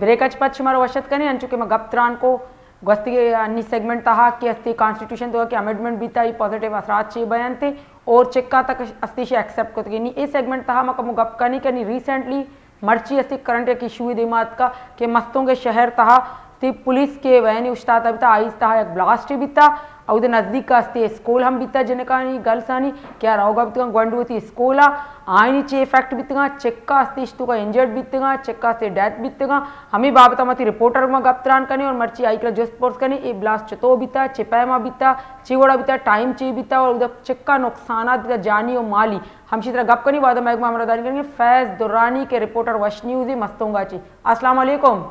ब्रेकच पच मारो वशत कनी अंचुके में गप्त्रान को गस्ती अन्नी सेगमेंट तहा कि अस्ती कॉन्स्टिट्यूशन तो कि अमेंडमेंट भी था पॉजिटिव असरात चे बयान थे और चेक्का तक अस्ती से एक्सेप्ट को नी ए सेगमेंट तहा मका गप कनी कनी रिसेंटली मर्ची अस्ती करंट एक इशू दिमाग का कि मस्तों के शहर तहा पुलिस के वैन उस्ताद अभी आइस तहा एक ब्लास्ट भी था और नज़दीक का अस्ते स्कूल हम बीता जिन्हें कहानी गर्ल्स आनी क्या रहोगा बीतगा ग्वंडुवती स्कूला आईनी चे इफेक्ट बीतगा चेक्का अस्ते इस्तु का इंजर्ड बीतगा चेक्का से डेथ बीतगा हमें बाबता मती रिपोर्टर में गप्त्रान करनी और मर्ची आई जो स्पोर्ट्स करनी ए ब्लास्ट चतो बीता चिपैमा बीता चिवड़ा बीता टाइम चे बीता और उधर चेक्का नुकसान बीता जानी और माली हम इसी तरह गप करनी बाद में हमारा करेंगे फैज दुर्रानी के रिपोर्टर वश न्यूज़ मस्तोंगा ची अस्सलाम वालेकुम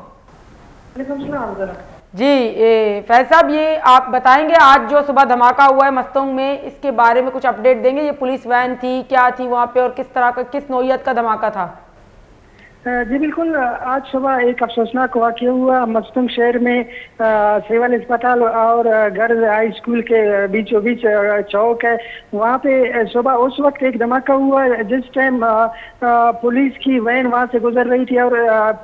जी। फैज साहब ये आप बताएंगे आज जो सुबह धमाका हुआ है मस्तोंग में इसके बारे में कुछ अपडेट देंगे। ये पुलिस वैन थी क्या थी वहाँ पे और किस तरह का किस नौयत का धमाका था? जी बिल्कुल, आज सुबह एक अफसोसनाक वाक़या हुआ मस्तंग शहर में सिविल अस्पताल और गर्ल्स हाई स्कूल के बीचों बीच चौक है। वहाँ पे सुबह उस वक्त एक धमाका हुआ जिस टाइम पुलिस की वैन वहाँ से गुजर रही थी और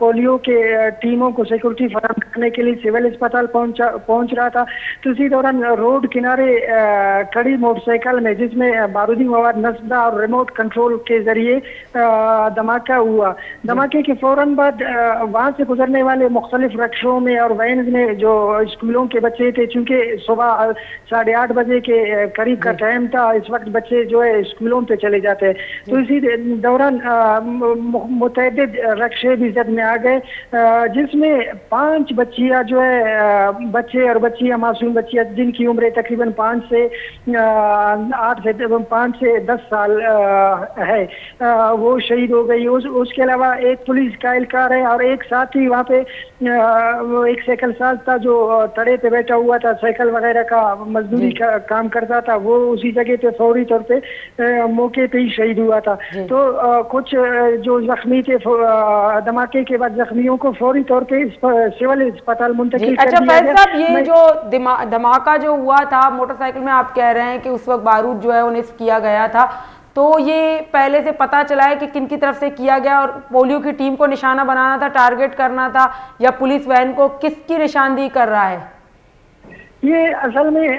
पोलियो के टीमों को सिक्योरिटी फराहम करने के लिए सिविल अस्पताल पहुँच रहा था। तो इसी दौरान रोड किनारे खड़ी मोटरसाइकिल में जिसमें बारूदी मवाद नस्बा और रिमोट कंट्रोल के जरिए धमाका हुआ। धमाके के फौरन बाद वहाँ से गुजरने वाले मुख्तलिफ रक्षों में और वैन में जो स्कूलों के बच्चे थे, चूँकि सुबह 8:30 बजे के करीब का टाइम था, इस वक्त बच्चे जो है स्कूलों पे चले जाते हैं। तो इसी दौरान मुतअद्दिद रक्षे भी जद में आ गए जिसमें 5 बच्चियाँ जो है बच्चे और बच्चियाँ मासूम बच्चियाँ जिनकी उम्र तकरीबन 5 से 10 साल है वो शहीद हो गई। उसके अलावा एक पुलिस का एहलकार है और एक साथ ही वहाँ पे एक साइकिल साज था जो तड़े पे बैठा हुआ था, साइकिल वगैरह का मजदूरी का काम करता था, वो उसी जगह पे फौरी तौर पे मौके पे ही शहीद हुआ था। तो कुछ जो जख्मी थे धमाके के बाद जख्मियों को फौरी तौर पे सिविल अस्पताल मुंतकिल कर अच्छा दिया फैज साहब, ये जो धमाका जो हुआ था मोटरसाइकिल में, आप कह रहे हैं कि उस वक्त बारूद जो है वो निस्फ किया गया था, तो ये पहले से पता चला है कि किन की तरफ से किया गया और पोलियो की टीम को निशाना बनाना था, टारगेट करना था, या पुलिस वैन को किसकी निशानदेही कर रहा है? ये असल में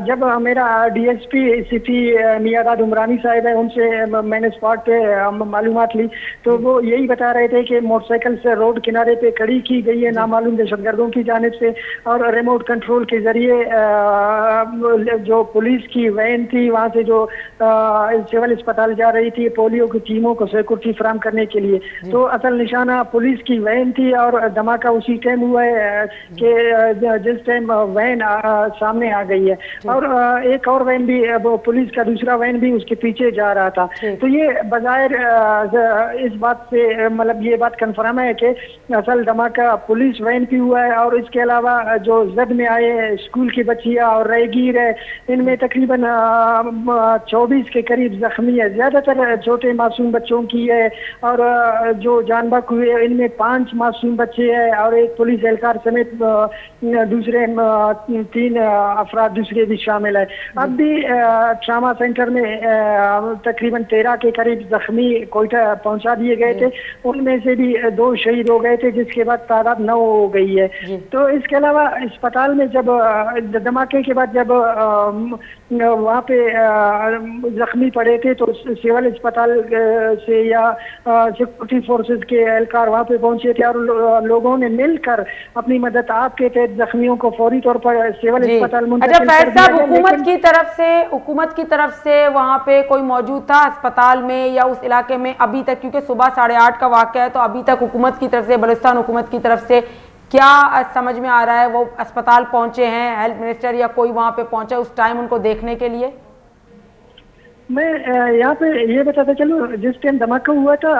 जब मेरा डीएसपी सीपी मियादाद उमरानी साहब है उनसे मैंने स्पॉट पे मालूमात ली तो वो यही बता रहे थे कि मोटरसाइकिल से रोड किनारे पे खड़ी की गई है नामालूम दहशतगर्दों की जानिब से और रिमोट कंट्रोल के जरिए जो पुलिस की वैन थी वहाँ से जो सिविल अस्पताल जा रही थी पोलियो की टीमों को सिक्योरिटी फराहम करने के लिए। तो असल निशाना पुलिस की वैन थी और धमाका उसी टाइम हुआ है कि जिस टाइम वैन सामने आ गई है और एक और वैन भी पुलिस का दूसरा वैन भी उसके पीछे जा रहा था। तो ये बजायर इस बात से मतलब ये बात कंफर्म है कि असल धमाका पुलिस वैन भी हुआ है और इसके अलावा जो जद में आए स्कूल की बच्चियां और राहगीर है इनमें तकरीबन 24 के करीब जख्मी है, ज्यादातर छोटे मासूम बच्चों की है और जो जानबाग हुए इनमें 5 मासूम बच्चे हैं और एक पुलिस एहलकार समेत दूसरे 3 अफराद दूसरे भी शामिल है। अब भी ट्रामा सेंटर में तकरीबन 13 के करीब जख्मी कोयटा पहुंचा दिए गए थे, उनमें से भी 2 शहीद हो गए थे जिसके बाद तादाद 9 हो गई है। तो इसके अलावा अस्पताल में जब धमाके के बाद जब वहाँ पे जख्मी पड़े थे तो सिविल अस्पताल से या सिक्योरिटी फोर्सेस के एहलकार वहाँ पे पहुंचे थे और लोगों ने मिलकर अपनी मदद आपके तहत जख्मियों को फौरी तौर पर सिविल अस्पताल मुंतकिल कर दिया। अच्छा फैज साहब, हुकूमत की तरफ से वहाँ पे कोई मौजूद था अस्पताल में या उस इलाके में अभी तक, क्योंकि सुबह 8:30 का वाक़या है, तो अभी तक हुकूमत की तरफ से बलूचिस्तान हुकूमत की तरफ से क्या समझ में आ रहा है? वो अस्पताल पहुंचे हैं, हेल्थ मिनिस्टर या कोई वहाँ पे पहुंचा उस टाइम उनको देखने के लिए? मैं यहाँ पे ये बताता चलूँ जिस टाइम धमाका हुआ था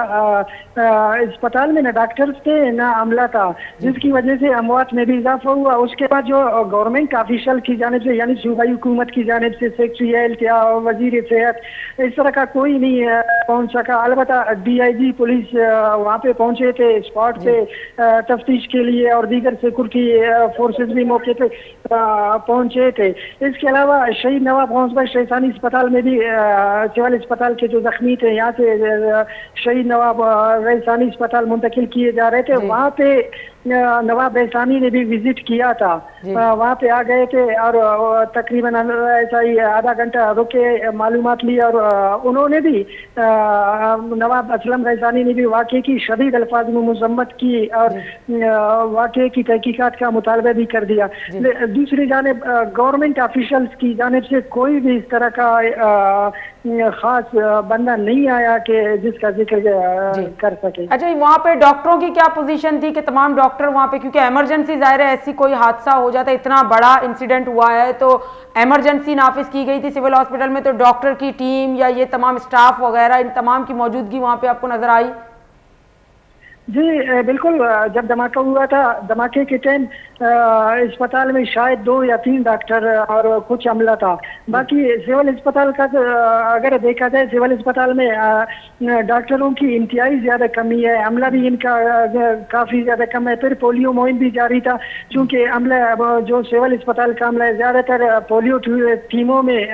अस्पताल में ना डॉक्टर्स थे ना अमला था, जिसकी वजह से अमवात में भी इजाफा हुआ। उसके बाद जो गवर्नमेंट ऑफिशियल की जानिब से यानी सूबाई हुकूमत की जानिब से सेक्रेटरी हेल्थ या वजीर सेहत इस तरह का कोई नहीं पहुँच सका। अलबत्ता DIG पुलिस वहाँ पे पहुँचे थे स्पॉट पे तफ्तीश के लिए और दीगर सिक्योरिटी फोर्सेज भी मौके पे पहुँचे थे। इसके अलावा शहीद नवाब हौसला शहसानी अस्पताल में भी सिविल अस्पताल के जो जख्मी थे यहाँ से शहीद नवाब रईसानी अस्पताल मुंतकिल किए जा रहे थे। वहाँ पे नवाब रहसानी ने भी विजिट किया था। वहाँ पे आ गए थे और तकरीबन ऐसा ही आधा घंटा रुके, मालूमात ली, और उन्होंने भी नवाब असलम रहसानी ने भी वाक़े की शदीद अल्फाज में मजम्मत की और वाक़े की तहकीकात का मुतालबा भी कर दिया। दूसरी जानिब गवर्नमेंट ऑफिशियल्स की जानिब से कोई भी इस तरह का खास बंदा नहीं आया कि जिसका जिक्र कर सके। अच्छा, वहाँ पे डॉक्टरों की क्या पोजीशन थी कि तमाम डॉक्टर वहाँ पे, क्योंकि इमरजेंसी जाहिर है ऐसी कोई हादसा हो जाता है, इतना बड़ा इंसिडेंट हुआ है तो इमरजेंसी नाफिज की गई थी सिविल हॉस्पिटल में, तो डॉक्टर की टीम या ये तमाम स्टाफ वगैरह इन तमाम की मौजूदगी वहाँ पे आपको नजर आई? जी बिल्कुल, जब धमाका हुआ था, धमाके के टाइम अस्पताल में शायद 2 या 3 डॉक्टर और कुछ अमला था। बाकी सिविल अस्पताल का अगर देखा जाए, सिविल अस्पताल में डॉक्टरों की इंतहाई ज्यादा कमी है, अमला भी इनका काफी ज्यादा कम है। फिर पोलियो मुहिम भी जारी था, चूंकि अमला जो सिविल अस्पताल का अमला है ज्यादातर पोलियो टीमों में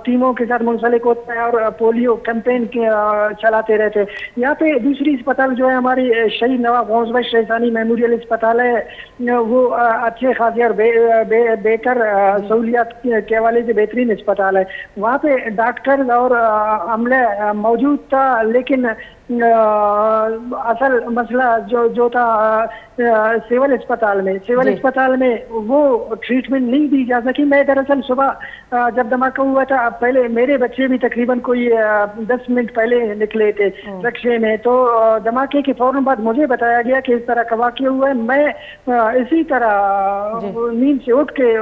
टीमों के साथ मुंसलिक होता है और पोलियो कैंपेन चलाते रहते हैं। यहाँ पे दूसरी अस्पताल जो है हमारी शहीद नवाब गौस रहसानी मेमोरियल अस्पताल है, वो अच्छे खासे और बेहतर सहूलियात के हवाले से बेहतरीन अस्पताल है। वहाँ पे डॉक्टर और अमला मौजूद था, लेकिन असल मसला जो था सिविल अस्पताल में वो ट्रीटमेंट नहीं दी जा सकी। मैं दरअसल सुबह जब धमाका हुआ था, पहले मेरे बच्चे भी तकरीबन कोई 10 मिनट पहले निकले थे रिक्शे में, तो धमाके के फौरन बाद मुझे बताया गया कि इस तरह का वाक़या हुआ है। मैं इसी तरह नींद से उठ के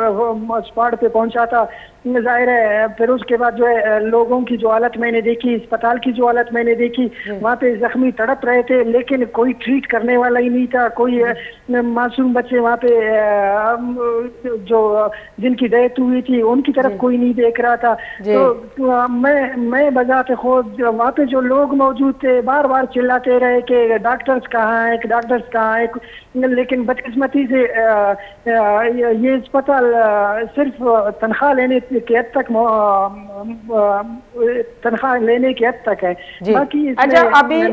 स्पॉट पे पहुंचा था। जाहिर है फिर उसके बाद जो है लोगों की जो हालत मैंने देखी, अस्पताल की जो हालत मैंने देखी, वहाँ पे जख्मी तड़प रहे थे लेकिन कोई ट्रीट करने वाला ही नहीं था। कोई मासूम बच्चे वहाँ पे जो जिनकी डेथ हुई थी उनकी तरफ कोई नहीं देख रहा था। तो मैं बजाते खुद वहाँ पे जो लोग मौजूद थे बार बार चिल्लाते रहे कि डॉक्टर्स कहाँ है, डॉक्टर्स कहाँ है, लेकिन बदकिस्मती से ये अस्पताल सिर्फ तनख्वाह लेने के हद तक तनख्वाह लेने के हद तक है। बाकी अच्छा,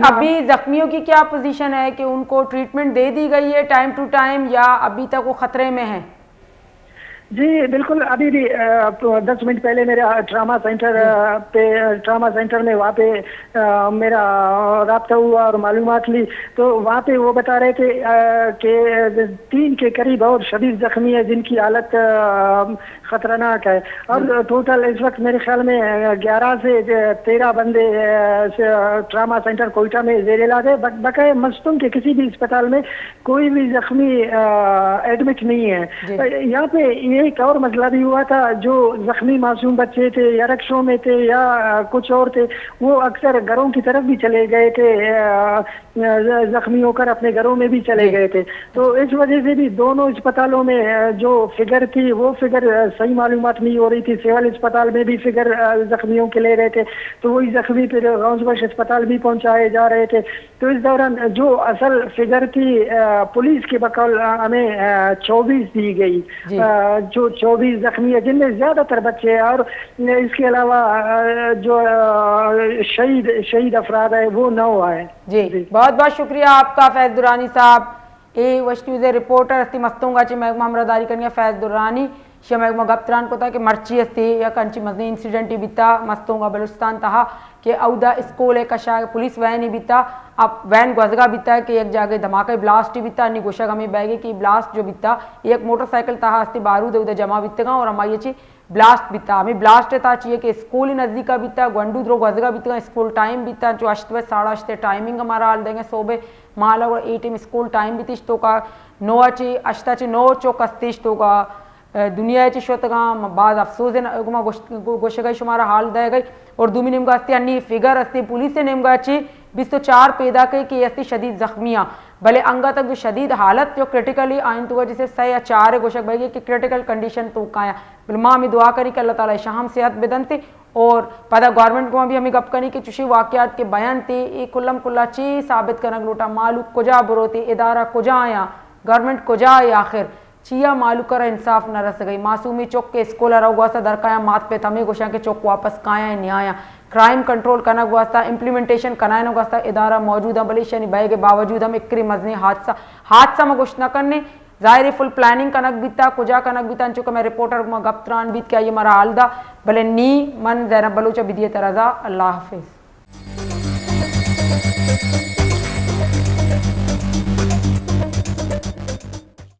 अभी जख्मियों की क्या पोजीशन है कि उनको ट्रीटमेंट दे दी गई है टाइम टू टाइम या अभी तक वो खतरे में है? जी बिल्कुल, अभी भी 10 मिनट पहले मेरा ट्रामा सेंटर में वहाँ पे मेरा राब्ता हुआ और मालूमात ली, तो वहाँ पे वो बता रहे थे कि 3 के करीब और शदीद जख्मी है जिनकी हालत खतरनाक है। और टोटल इस वक्त मेरे ख्याल में 11 से 13 बंदे ट्रामा सेंटर कोयटा में जेर इलाज है। बकाया मस्तूम के किसी भी अस्पताल में कोई भी जख्मी एडमिट नहीं है। यहाँ पे एक और मसला भी हुआ था, जो जख्मी मासूम बच्चे थे या रिक्शों में थे या कुछ और थे, वो अक्सर घरों की तरफ भी चले गए थे, जख्मी होकर अपने घरों में भी चले गए थे। तो इस वजह से भी दोनों अस्पतालों में जो फिगर थी वो फिगर सही मालूमात नहीं हो रही थी। सिविल अस्पताल में भी फिगर जख्मियों के ले रहे थे, तो वही जख्मी फिर गौस अस्पताल भी पहुंचाए जा रहे थे। तो इस दौरान जो असल फिगर थी पुलिस के बकौल हमें 24 दी गई, जो 24 जख्मी है जिनमें ज्यादातर बच्चे हैं, और इसके अलावा जो शहीद अफराद है वो 9 आए। जी बहुत बहुत शुक्रिया आपका फैज दुरानी साहब। ए वश न्यूज़ रिपोर्टर अस्ती मस्तूंगा ची महकमा हमरादारी करनी फैज दुरानी शे महकमा गप्तरान को था कि मर्ची अस्ती या कंची मजनी इंसिडेंट ही बीता मस्तूंगा बलुस्तान तहा कि औदा स्कूल है कशा पुलिस वैन ही बीता, अब वैन गजगा बीता है कि एक जागे धमाके ब्लास्ट ही बीता अन्नी गोशा गमी बैगे की ब्लास्ट जो बीता एक मोटरसाइकिल तहा अस्ती बारूद उदा जमा बीतगा और हमारी अच्छी ब्लास्ट बीता हमें ब्लास्ट था चाहिए कि स्कूल ही नज़दीक का बीता गंडू द्रो गजगा बीतगा स्कूल टाइम बीता जो अश्तवे 8:30 टाइमिंग हमारा हाल देंगे सोबे माला और 8 स्कूल टाइम बीतीश तो का 9 ची अश्ताची 9 चौक अस्तीश तो का दुनिया ची शोतगा बाद अफसोस गुमा गोशगाई शुमारा हाल दे गई और दूमी निमगा अस्ती अन्नी फिगर अस्ती पुलिस ने निमगा ची 24 पैदा कई कि अस्ती शदीद जख्मियाँ भले अंगा तक जो शदीद हालत जो क्रिटिकली आइन तो जिसे 6 या 4 गोशक भाई कि क्रिटिकल कंडीशन तो काया माँ में दुआ करी कि अल्लाह ताला शाम सेहत बेदनते और पता गवर्नमेंट को भी हमें गप करी कि चुशी वाक़यात के बयान थे एक कुल्लम कुल्ला ची साबित करना लोटा मालूक कुजा बुरोते इदारा कुजा आया गवर्नमेंट कुजा आया आखिर चिया मालू कर इंसाफ न रस गई मासूमी चौक के स्कॉलर अगुआस्ता दरकाया मात पे थमे गोशा के चौक वापस काया न्याया क्राइम कंट्रोल करना गुआस्ता इम्प्लीमेंटेशन कराए गुआस्ता इदारा मौजूद है भले शनि भय के बावजूद हम एक मजनी हादसा में कुछ न करने जाहिर फुल प्लानिंग कनक बीता कुजा कनक बीता चुका मैं रिपोर्टर गप्त्रान बीत क्या ये मरा हालदा भले नी मन जैनब बलूचा बिदिए तरजा अल्लाह हाफिज।